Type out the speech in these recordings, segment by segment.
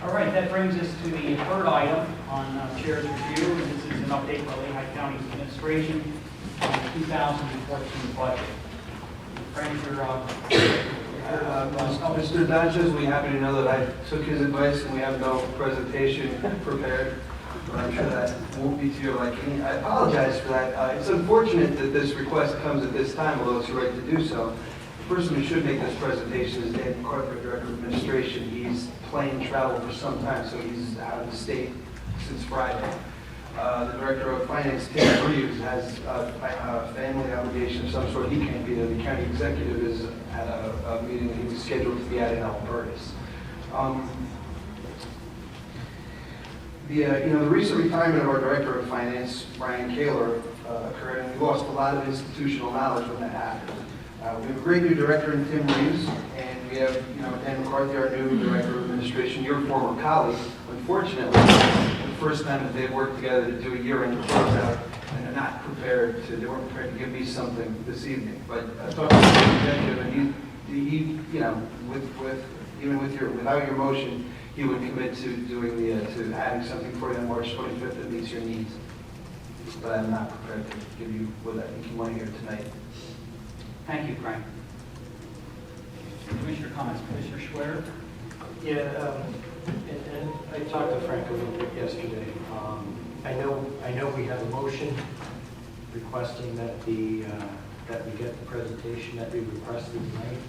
All right, that brings us to the third item on Chair's review, and this is an update for Lehigh County's administration on the 2014 budget. Frank, Mr. Natchez, we happen to know that I took his advice and we have no presentation prepared, but I'm sure that won't be to your liking. I apologize for that. It's unfortunate that this request comes at this time, although it's your right to do so. The person who should make this presentation is Dan McCarthy, Director of Administration. He's plane travel for some time, so he's out of the state since Friday. The Director of Finance, Tim Reeves, has a family obligation of some sort. He can't be there. The county executive is at a meeting that he was scheduled to be at in Albertus. The recent retirement of our Director of Finance, Brian Kaler, occurred, and we lost a lot of institutional knowledge when that happened. We have a great new director in Tim Reeves, and we have, Dan McCarthy, our new Director of Administration, your former colleague. Unfortunately, the first time that they've worked together to do a year-end closeout, and they weren't prepared to give me something this evening. But I talked to the executive, and he without your motion, he would commit to doing to adding something for you on March 25th that meets your needs. But I'm not prepared to give you what I think you want to hear tonight. Thank you, Frank. Commissioner comments, Commissioner Schwer. Yeah, and I talked to Frank a little bit yesterday. I know we have a motion requesting that that we get the presentation that we requested tonight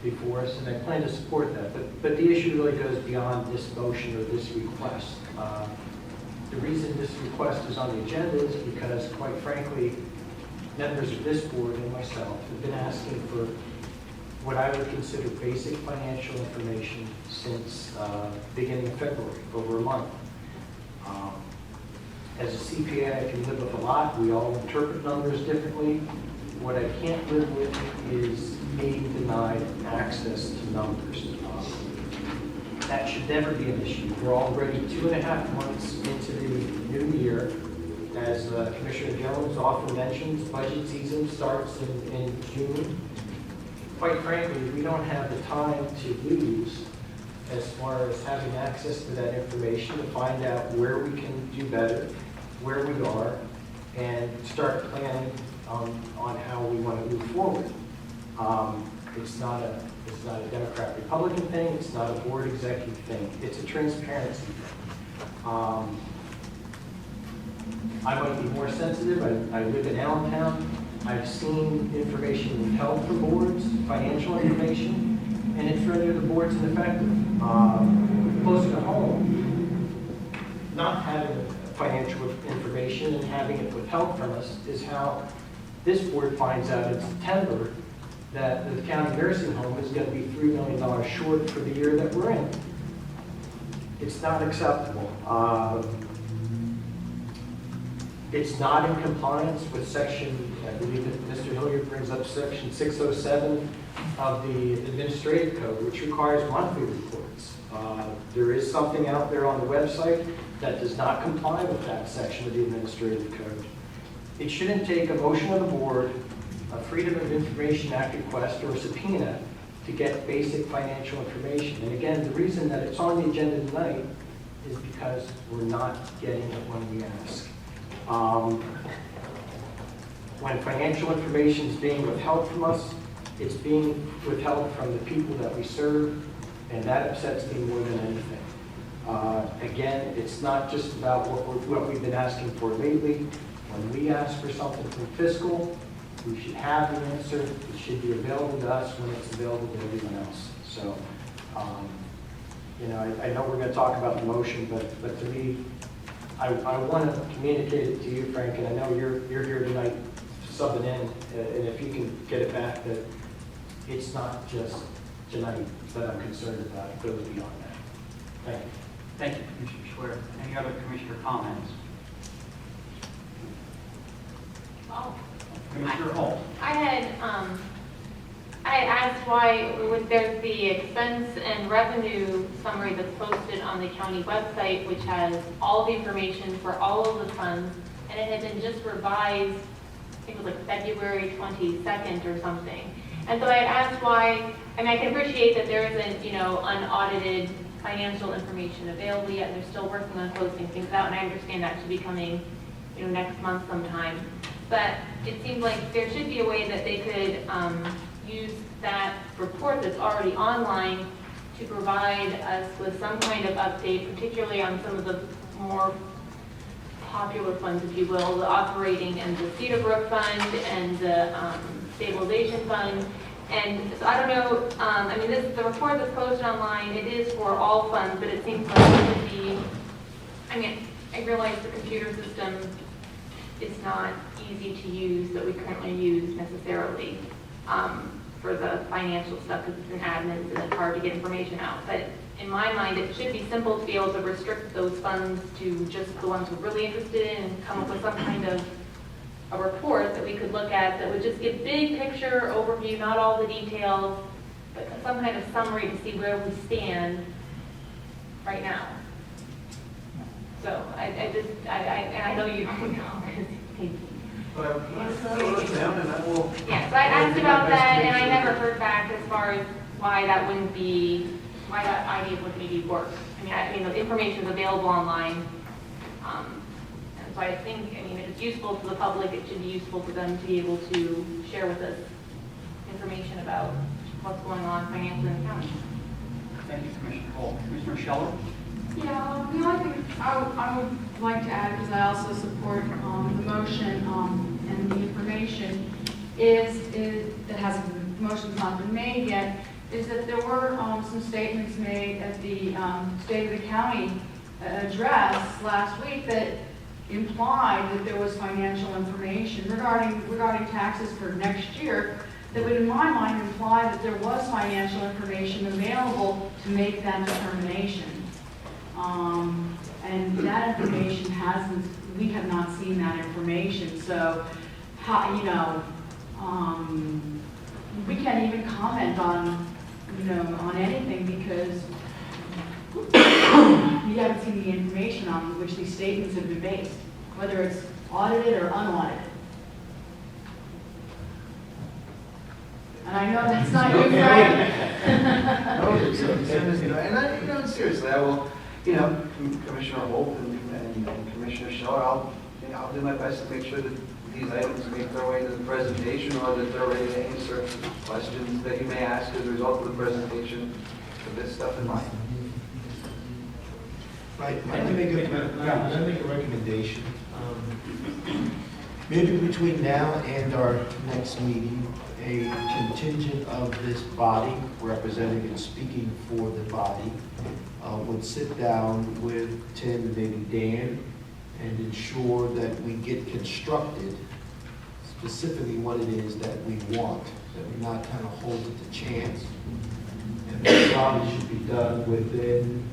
before us, and I plan to support that. But the issue really goes beyond this motion or this request. The reason this request is on the agenda is because, quite frankly, members of this board and myself have been asking for what I would consider basic financial information since beginning of February, over a month. As a CPA, I can live with a lot. We all interpret numbers differently. What I can't live with is being denied access to numbers. That should never be an issue. We're already 2.5 months into the new year. As Commissioner Jones often mentions, budget season starts in June. Quite frankly, we don't have the time to lose as far as having access to that information to find out where we can do better, where we are, and start planning on how we want to move forward. It's not a Democrat-Republican thing. It's not a board executive thing. It's a transparency thing. I might be more sensitive. I live in Allentown. I've seen information withheld from boards, financial information, and it's rendered the boards ineffective. Closer to home, not having financial information and having it withheld from us is how this board finds out in September that the county nursing home is going to be $3 million short for the year that we're in. It's not acceptable. It's not in compliance with section, I believe that Mr. Hilliard brings up section 607 of the Administrative Code, which requires monthly reports. There is something out there on the website that does not comply with that section of the Administrative Code. It shouldn't take a motion of the board, a Freedom of Information Act request, or a subpoena to get basic financial information. And again, the reason that it's on the agenda tonight is because we're not getting it when we ask. When financial information is being withheld from us, it's being withheld from the people that we serve, and that upsets me more than anything. Again, it's not just about what we've been asking for lately. When we ask for something from fiscal, we should have the answer. It should be available to us when it's available to everyone else. So, I know we're going to talk about the motion, but to me, I want to communicate it to you, Frank, and I know you're here tonight subbing in, and if you can get it back, that it's not just tonight that I'm concerned about. It goes beyond that. Thank you. Thank you, Commissioner Schwer. Any other commissioner comments? Oh, Commissioner Holt. I asked why there's the expense and revenue summary that's posted on the county website, which has all the information for all of the funds, and it had been just revised, I think it was like February 22nd or something. And so I had asked why. I mean, I can appreciate that there isn't, unaudited financial information available yet, and they're still working on closing things out, and I understand that should be coming, next month sometime. But it seems like there should be a way that they could use that report that's already online to provide us with some kind of update, particularly on some of the more popular funds, if you will, the operating and the Cedar Brook Fund and the stabilization fund. And so I don't know, the report that's posted online, it is for all funds, but it seems like it should be, I realize the computer system is not easy to use that we currently use necessarily for the financial stuff, because it's an admin and it's hard to get information out. But in my mind, it should be simple to be able to restrict those funds to just the ones we're really interested in and come up with some kind of a report that we could look at that would just give big picture overview, not all the details, but some kind of summary to see where we stand right now. So I know you don't know. But I will look down and I will. Yes, I asked about that and I never heard back as far as why that idea wouldn't maybe work. The information is available online. And so I think, if it's useful to the public, it should be useful to them to be able to share with us information about what's going on financially in the county. Thank you, Commissioner Cole. Commissioner Scheller? Yeah, the only thing I would like to add, because I also support the motion and the information, is that hasn't, the motion's not been made yet, is that there were some statements made at the State of the County address last week that implied that there was financial information regarding taxes for next year that would, in my mind, imply that there was financial information available to make that determination. And that information we have not seen that information. So, we can't even comment on anything because we haven't seen the information on which these statements have been based, whether it's audited or unaudited. And I know that's not you, Frank. And seriously, I will, Commissioner Holt and Commissioner Scheller, I'll do my best to make sure that these items make their way to the presentation or that they're ready to answer questions that you may ask as a result of the presentation with this stuff in mind. I'd like to make a recommendation. Maybe between now and our next meeting, a contingent of this body, representing and speaking for the body, would sit down with Tim and maybe Dan and ensure that we get constructed specifically what it is that we want, that we not kind of hold it to chance. And that probably should be done within.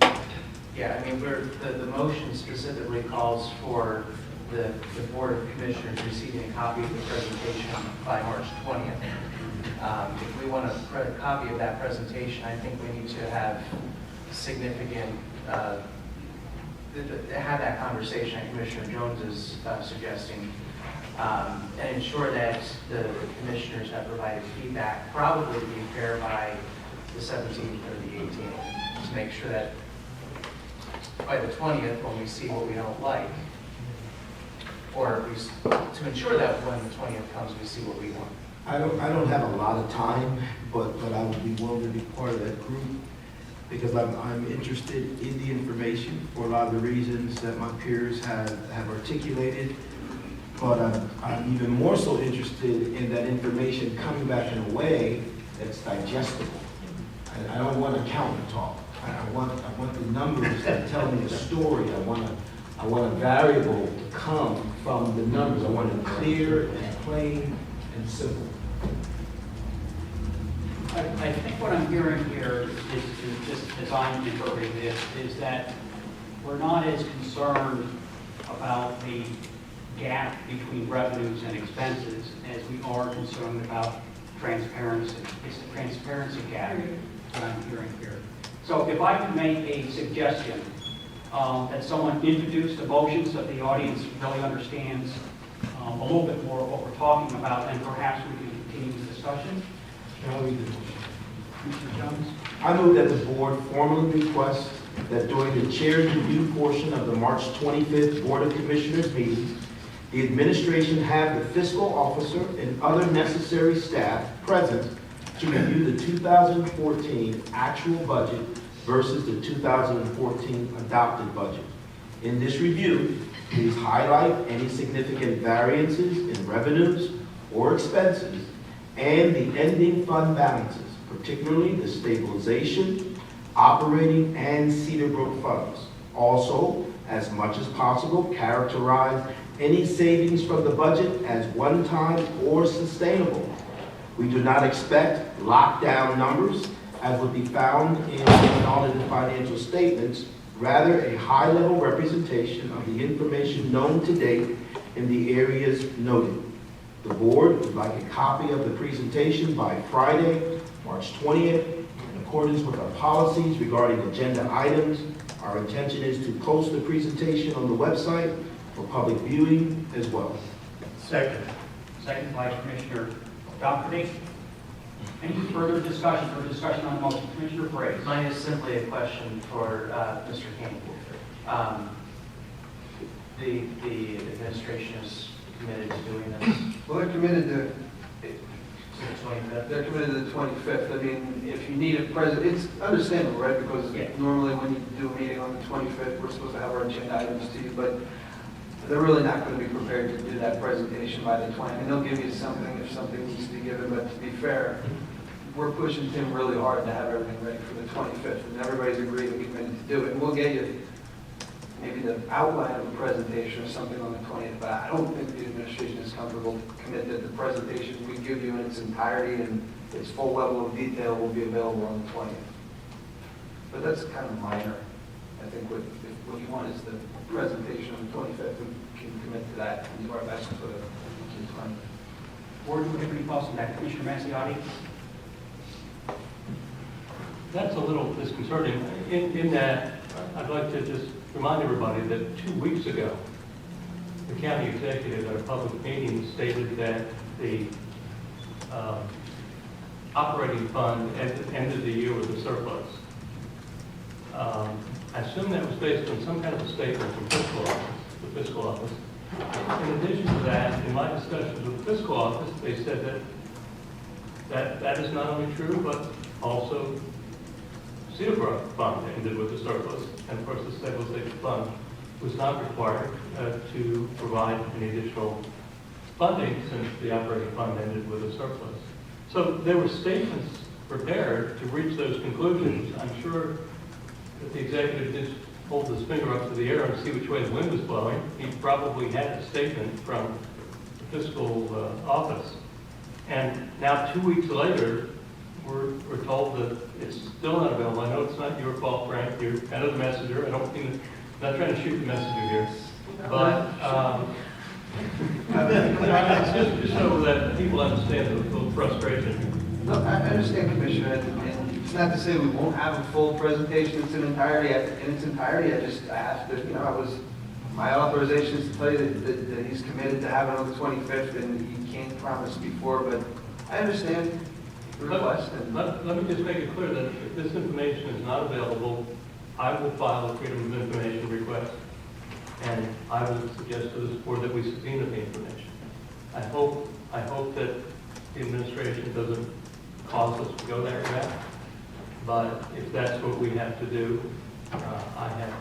Yeah, the motion specifically calls for the Board of Commissioners receiving a copy of the presentation by March 20th. If we want a copy of that presentation, I think we need to have significant, have that conversation that Commissioner Jones is suggesting, and ensure that the commissioners have provided feedback, probably to be fair by the 17th or the 18th, to make sure that by the 20th, when we see what we don't like, or at least to ensure that when the 20th comes, we see what we want. I don't have a lot of time, but I would be willing to be part of that group because I'm interested in the information for a lot of the reasons that my peers have articulated. But I'm even more so interested in that information coming back in a way that's digestible. I don't want accountant talk. I want the numbers that tell me the story. I want a variable to come from the numbers. I want it clear and plain and simple. I think what I'm hearing here is just as I'm interpreting this, is that we're not as concerned about the gap between revenues and expenses as we are concerned about transparency. It's the transparency gap that I'm hearing here. So if I could make a suggestion that someone introduce the motion so that the audience really understands a little bit more of what we're talking about, and perhaps we can continue the discussion. Shall we do? Mr. Jones? I move that the board formally request that during the chair's review portion of the March 25th Board of Commissioners meeting, the administration have the fiscal officer and other necessary staff present to review the 2014 actual budget versus the 2014 adopted budget. In this review, please highlight any significant variances in revenues or expenses and the ending fund balances, particularly the stabilization, operating, and Cedar Brook funds. Also, as much as possible, characterize any savings from the budget as one-time or sustainable. We do not expect lockdown numbers as would be found in audited financial statements, rather a high-level representation of the information known to date in the areas noted. The board would like a copy of the presentation by Friday, March 20th, in accordance with our policies regarding agenda items. Our intention is to post the presentation on the website for public viewing as well. Second. Second by Commissioner Dougherty. Any further discussion on the motion? Commissioner Briggs. Mine is simply a question for Mr. King. The administration is committed to doing this Well, they're committed to, to the 25th. they're committed to the 25th. I mean, if you need a president, it's understandable, right? Because Yeah. normally when you do a meeting on the 25th, we're supposed to have our agenda items to you, but they're really not going to be prepared to do that presentation by the 20th. And they'll give you something if something needs to be given, but to be fair, we're pushing Tim really hard to have everything ready for the 25th, and everybody's agreed and committed to do it. And we'll get you maybe the outline of a presentation or something on the 20th, but I don't think the administration is comfortable to commit that the presentation we give you in its entirety and its full level of detail will be available on the 20th. But that's kind of minor. I think what you want is the presentation on the 25th. We can commit to that and do our best for the 20th. Board, do we have any thoughts on that? Commissioner Mazziotti? That's a little disconcerting. In that, I'd like to just remind everybody that 2 weeks ago, the county executive at a public meeting stated that the operating fund ended the year with a surplus. I assume that was based on some kind of a statement from the fiscal office. In addition to that, in my discussions with the fiscal office, they said that is not only true, but also Cedar Brook fund ended with a surplus, and of course the stabilization fund was not required to provide any additional funding since the operating fund ended with a surplus. So there were statements prepared to reach those conclusions. I'm sure that the executive did hold his finger up to the air and see which way the wind was blowing. He probably had a statement from the fiscal office. And now 2 weeks later, we're told that it's still not available. I know it's not your fault, Frank. You're kind of the messenger. I don't mean, I'm not trying to shoot the messenger here. But it's just so that people understand the frustration. No, I understand, Commissioner, and it's not to say we won't have a full presentation in its entirety. I have to, my authorization is to tell you that he's committed to have it on the 25th, and he can't promise before, but I understand the request. Let me just make it clear that if this information is not available, I will file a Freedom of Information request, and I will suggest to this board that we subpoena the information. I hope that the administration doesn't cause us to go that route, but if that's what we have to do, I have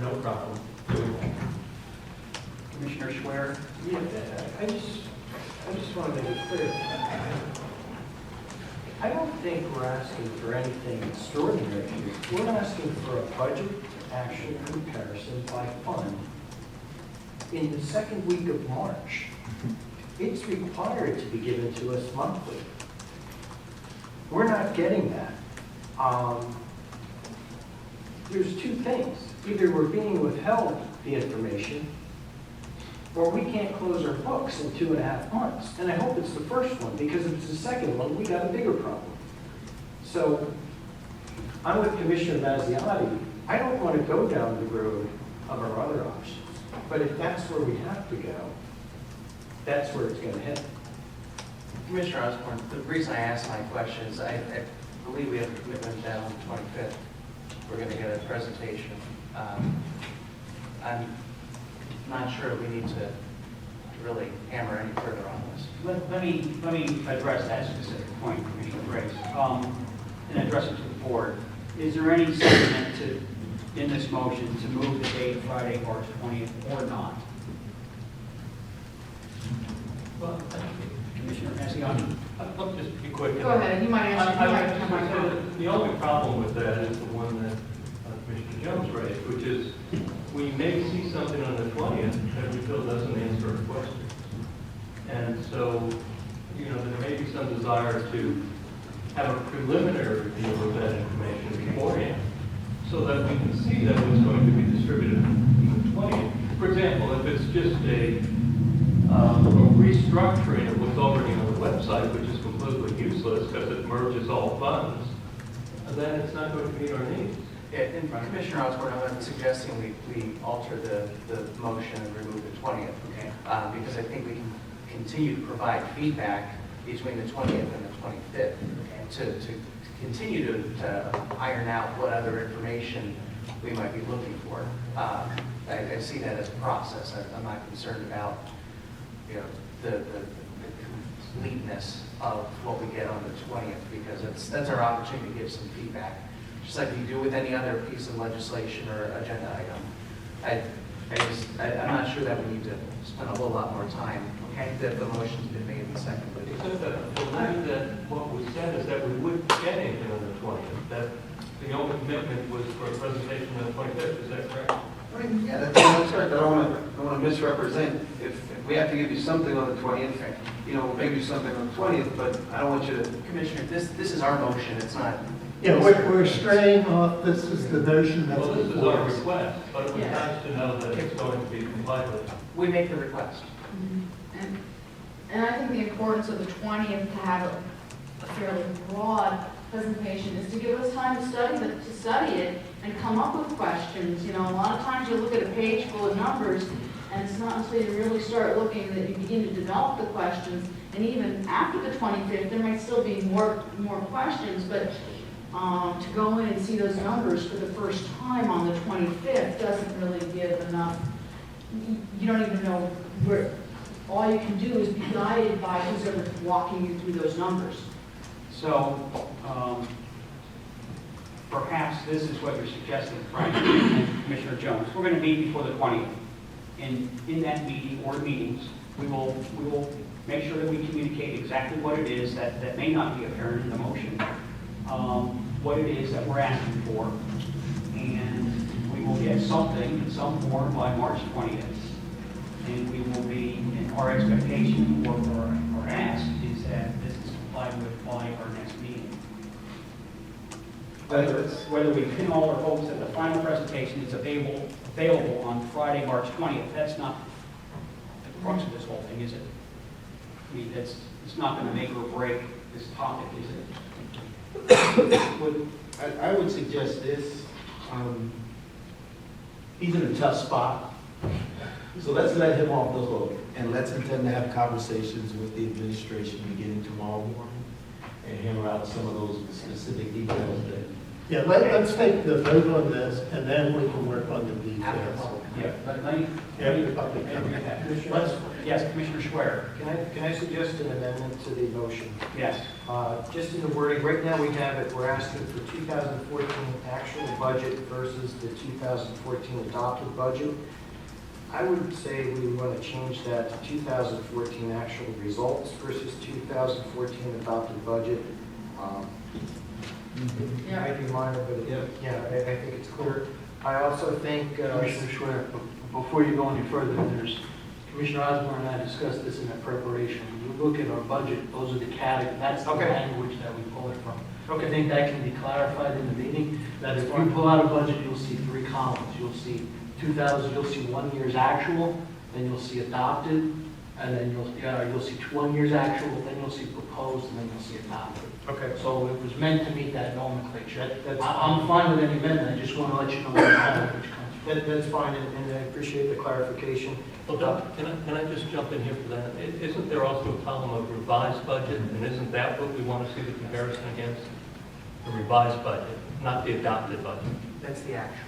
no problem doing that. Commissioner Schwer? Yeah, I just want to make it clear. I don't think we're asking for anything extraordinary here. We're asking for a budget action comparison by fund in the second week of March. It's required to be given to us monthly. We're not getting that. There's two things. Either we're being withheld the information, or we can't close our books in 2.5 months. And I hope it's the first one, because if it's the second one, we got a bigger problem. So I'm with Commissioner Mazziotti. I don't want to go down the road of our other options. But if that's where we have to go, that's where it's going to hit. Commissioner Osborne, the reason I asked my question is believe we have a commitment that on the 25th, we're going to get a presentation. I'm not sure we need to really hammer any further on this. Let me address that specific point Commissioner Grace, and address it to the board. Is there any sentiment in this motion to move the date Friday, March 20th, or not? Well, Commissioner Massiani? I'll just be quick. Go ahead, you might answer. I you might would come just back say on. that the only problem with that is the one that Commissioner Jones raised, which is we may see something on the 20th that we feel doesn't answer our question. And so, there may be some desire to have a preliminary review of that information beforehand so that we can see that it's going to be distributed on the 20th. For example, if it's just a restructuring of what's already on the website, which is completely useless because it merges all funds, then it's not going to meet our needs. Yeah, and Commissioner Osborne, I'm not suggesting we alter the motion and remove the 20th, Okay. because I think we can continue to provide feedback between the 20th and the 25th to continue to iron out what other information we might be looking for. I see that as a process. I'm not concerned about, the completeness of what we get on the 20th, because that's our opportunity to give some feedback. Just like you do with any other piece of legislation or agenda item. I'm not sure that we need to spend a whole lot more time. Okay, that the motion's been made and seconded. Except that I believe that what was said is that we wouldn't get anything on the 20th, that the only commitment was for a presentation on the 25th, is that correct? I mean, yeah, that's right. I don't want to misrepresent. If we have to give you something on the 20th, we'll give you something on the 20th, but I don't want you to. Commissioner, this is our motion. It's not. Yeah, we're straying off, this is the notion that's Well, this is before our us. request, but it was Yes. nice to know that it's going to be complied with. We make the request. And I think the importance of the 20th to have a fairly broad presentation is to give us time to study it and come up with questions. A lot of times you look at a page full of numbers, and it's not until you really start looking that you begin to develop the questions. And even after the 25th, there might still be more questions, but to go in and see those numbers for the first time on the 25th doesn't really give enough. You don't even know where. All you can do is be guided by who's ever walking you through those numbers. So, perhaps this is what you're suggesting, Frank and Commissioner Jones. We're going to meet before the 20th. And in that meeting or meetings, we will make sure that we communicate exactly what it is that may not be apparent in the motion, what it is that we're asking for, and we will get something in some form by March 20th. And we will be, and our expectation or ask is that this is complied with by our next meeting. Whether we pin all our hopes that the final presentation is available on Friday, March 20th, that's not the crux of this whole thing, is it? I mean, it's not going to make or break this topic, is it? I would suggest this, he's in a tough spot. So let's let him off the hook, and let's intend to have conversations with the administration beginning tomorrow morning and hammer out some of those specific details that. Yeah, let's take the vote on this, and then we can work on the details. Yeah, let me After public agree comment. with that. Yes, Commissioner Schwer. Can I suggest an amendment to the motion? Yes. Just in the wording, right now we have it, we're asking for 2014 actual budget versus the 2014 adopted budget. I would say we want to change that to 2014 actual results versus 2014 adopted budget. It might be minor, but I think it's clear. I also think, Commissioner Schwer, before you go any further, Commissioner Osborne and I discussed this in the preparation. You look at our budget, those are the categories, that's the language that we pull it from. I think that can be clarified in the meeting, that if you pull out a budget, you'll see 3 columns. You'll see 2000, you'll see 1 year's actual, then you'll see adopted, and then you'll see 1 year's actual, then you'll see proposed, and then you'll see adopted. okay, So it was meant to meet that nomenclature. I'm fine with any amendment, I just want to let you know where the language comes from. that's fine, and I appreciate the clarification. Well, can I just jump in here for that? Isn't there also a column of revised budget, and isn't that what we want to see the comparison against? The revised budget, not the adopted budget. That's the actual.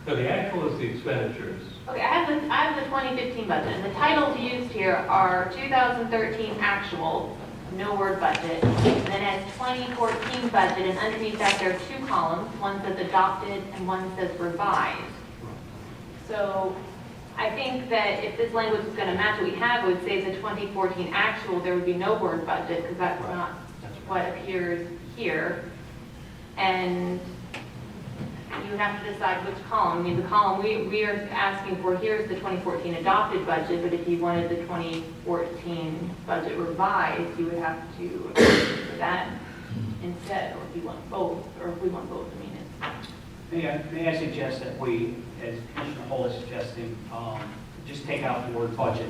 So the actual is the expenditures. Okay, I have the 2015 budget, and the titles used here are 2013 actual, no word budget, and then it has 2014 budget, and underneath that there are two columns. One says adopted and one says revised. So I think that if this language is going to match what we have, it would say the 2014 actual, there would be no word budget, because that's Right. not what appears here. And you have to decide which column. I mean, the column we are asking for here is the 2014 adopted budget, but if you wanted the 2014 budget revised, you would have to agree for that instead, or if you want both, or if we want both, I mean, it's... May I suggest that we, as Commissioner Hull is suggesting, just take out the word budget?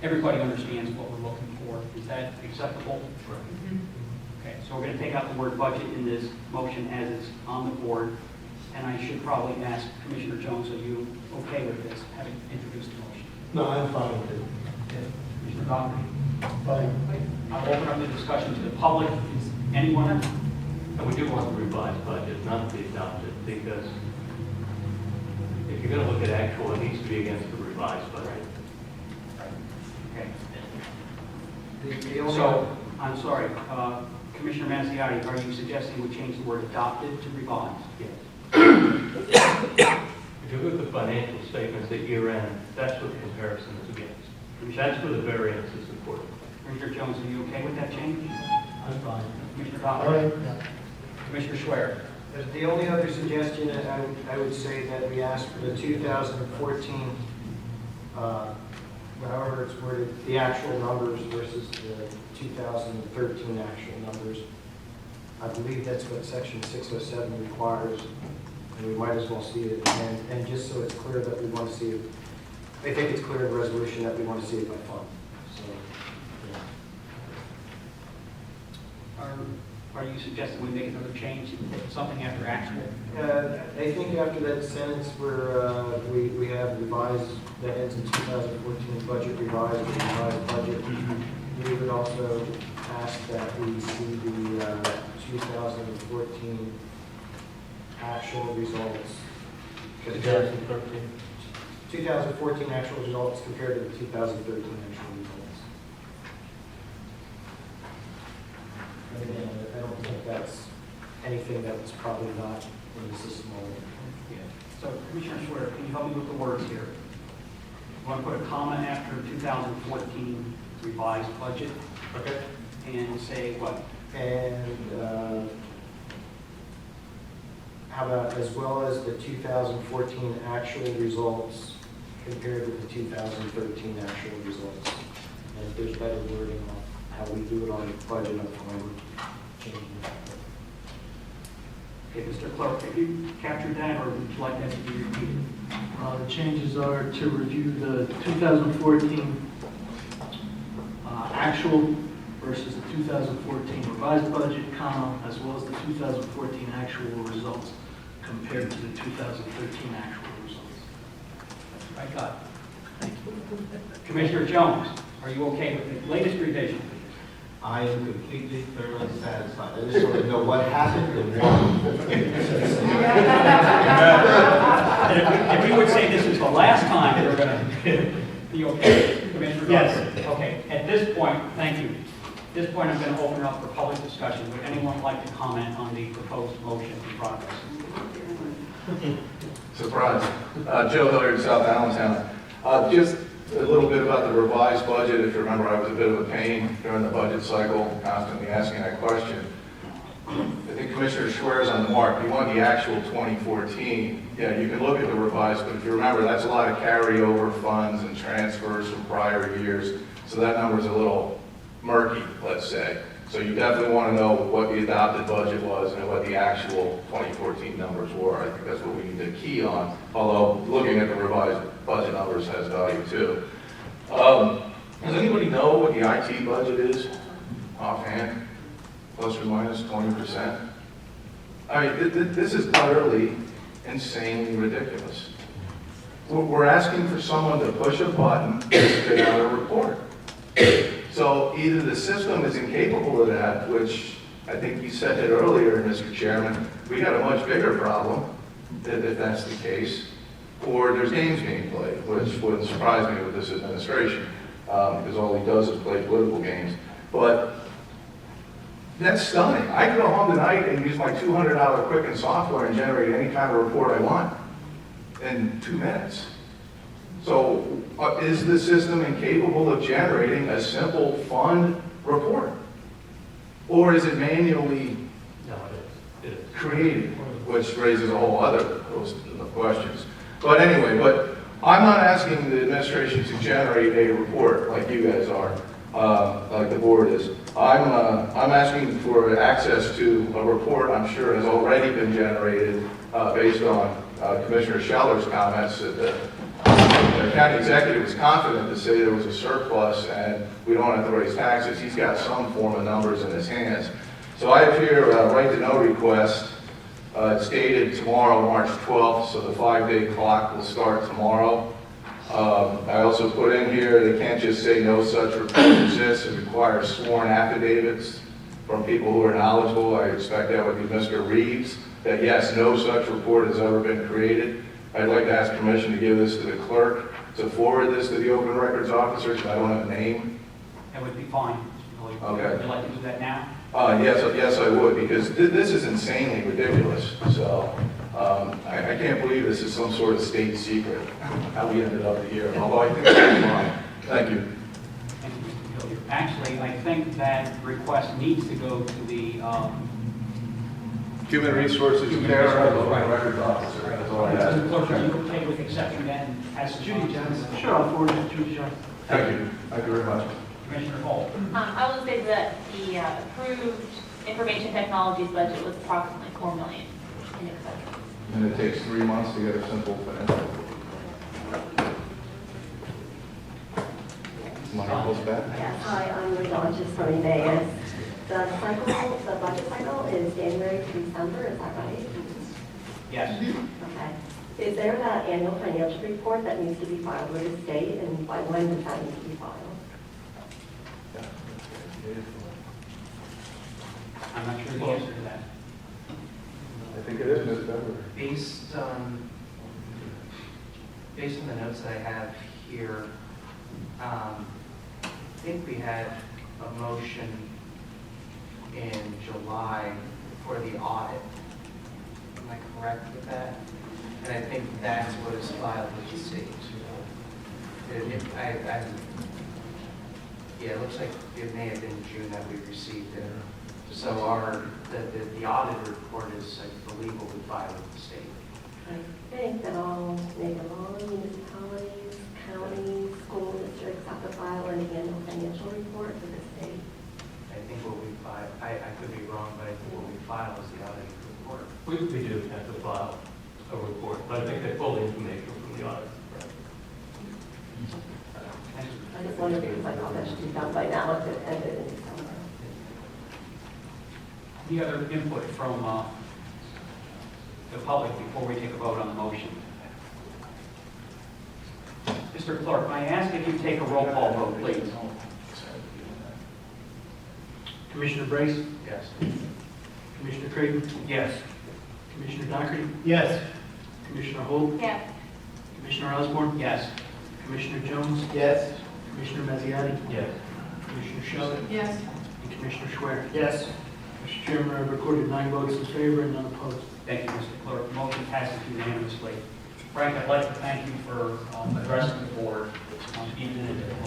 Everybody understands what we're looking for. Is that acceptable? Okay, so we're going to take out the word budget in this motion as it's on the board. And I should probably ask Commissioner Jones, are you okay with this, having introduced the motion? No, I'm fine with it. Commissioner Doherty? Fine. I'll open up the discussion to the public. Is anyone? And we do want the revised budget, not the adopted, because if you're going to look at actual, it needs to be against the revised budget. Okay. So, I'm sorry, Commissioner Mazziotti, are you suggesting we change the word adopted to revised? Yes. If you look at the financial statements at year end, that's what the comparison is against. That's where the variance is important. Commissioner Jones, are you okay with that change? I'm fine. Commissioner All Doherty? right. Commissioner Schwer? The only other suggestion, I would say that we ask for the 2014, however it's worded, the actual numbers versus the 2013 actual numbers. I believe that's what section 607 requires, and we might as well see it. And just so it's clear that we want to see it, I think it's clear in the resolution that we want to see it by fund. So, yeah. Are you suggesting we make another change, something after actual? I think after that sentence where we have revised, that ends in 2014 budget revised, revised budget, we would also ask that we see the 2014 actual results. 2013. 2014 actual results compared to the 2013 actual results. And again, I don't think that's anything that's probably not in the system already. Yeah. So, Commissioner Schwer, can you help me with the words here? You want to put a comma after 2014 revised budget? Okay. And say what? And how about as well as the 2014 actual results compared with the 2013 actual results? And if there's better wording on how we do it on the budget, I'm fine with changing that. Okay, Mr. Clerk, have you captured that, or would you like that to be repeated? The changes are to review the 2014 actual versus the 2014 revised budget, comma, as well as the 2014 actual results compared to the 2013 actual results. I got it. Thank you. Commissioner Jones, are you okay with the latest revision? I am completely, thoroughly satisfied. I just want to know what happened and why. And if we would say this is the last time we're going to be okay, Commissioner Doherty? Yes. Okay, at this point, thank you. At this point, I'm going to open up for public discussion. Would anyone like to comment on the proposed motion in progress? Surprise. Joe Hilliard, South Allentown. Just a little bit about the revised budget. If you remember, I was a bit of a pain during the budget cycle, constantly asking that question. I think Commissioner Schwer is on the mark. You want the actual 2014. Yeah, you can look at the revised, but if you remember, that's a lot of carryover funds and transfers from prior years. So that number's a little murky, let's say. So you definitely want to know what the adopted budget was and what the actual 2014 numbers were. I think that's what we need to key on, although looking at the revised budget numbers has value too. Does anybody know what the IT budget is offhand? Plus or minus 20%? I mean, this is utterly, insanely ridiculous. We're asking for someone to push a button and spit out a report. So either the system is incapable of that, which I think you said it earlier, Mr. Chairman, we got a much bigger problem if that's the case, or there's games being played, which wouldn't surprise me with this administration, because all he does is play political games. But that's stunning. I can go home tonight and use my $200 Quicken software and generate any kind of report I want in 2 minutes. So is the system incapable of generating a simple fund report? Or is it manually No, it is. created, which raises a whole other host of questions. But anyway, I'm not asking the administration to generate a report like you guys are, like the board is. I'm asking for access to a report I'm sure has already been generated based on Commissioner Scheller's comments that the county executive was confident to say there was a surplus and we don't have to raise taxes. He's got some form of numbers in his hands. So I have here a right to know request. It's dated tomorrow, March 12th, so the 5-day clock will start tomorrow. I also put in here, they can't just say no such report exists. It requires sworn affidavits from people who are knowledgeable. I expect that would be Mr. Reeves, that yes, no such report has ever been created. I'd like to ask permission to give this to the clerk, to forward this to the open records officer, because I don't have a name. That would be fine. Okay. Would you like to do that now? Yes, I would, because this is insanely ridiculous. So I can't believe this is some sort of state secret, how we ended up here, although I think it's fine. Thank you. Thank you, Mr. Hilliard. Actually, I think that request needs to go to the, Human Resources Chair, open records officer, that's all I have. Mr. Clerk, are you okay with exception then? As Judy Johnson. Sure, I'll forward it to Judy Johnson. Thank you. Thank you very much. Commissioner Hall. I will say that the approved information technologies budget was approximately $4 million in expenses. And it takes 3 months to get a simple financial. Money goes back. Yes, hi, I'm radiologist from Emmaus. The budget cycle is January to December, is that right? Yes. Okay. Is there that annual financial report that needs to be filed with the state, and by when does that need to be filed? I'm not sure the answer to that. I think it is November. Based on the notes that I have here, I think we had a motion in July for the audit. Am I correct with that? And I think that's what is filed with the state. Yeah, it looks like it may have been June that we received it. So the audit report is, I believe, what we filed with the state. I think that all municipalities, counties, school districts have to file an annual financial report with the state. I think what we filed, I could be wrong, but I think what we filed is the audit report. We do have to file a report, but I think they pull the information from the audit. I just wondered because I thought that should be done by now if it ended in December. Any other input from the public before we take a vote on the motion? Mr. Clerk, may I ask if you take a roll call vote, please? Commissioner Brace, Yes. Commissioner Creighton, Yes. Commissioner Dockery, Yes. Commissioner Holt, Yes. Commissioner Osborne, Yes. Commissioner Jones, Yes. Commissioner Mazziotti, Yes. Commissioner Scheller, Yes. and Commissioner Schwer. Yes. Mr. Chairman, I've recorded 9 votes in favor and none opposed. Thank you, Mr. Clerk. Motion passes unanimously. Frank, I'd like to thank you for addressing the board, even in a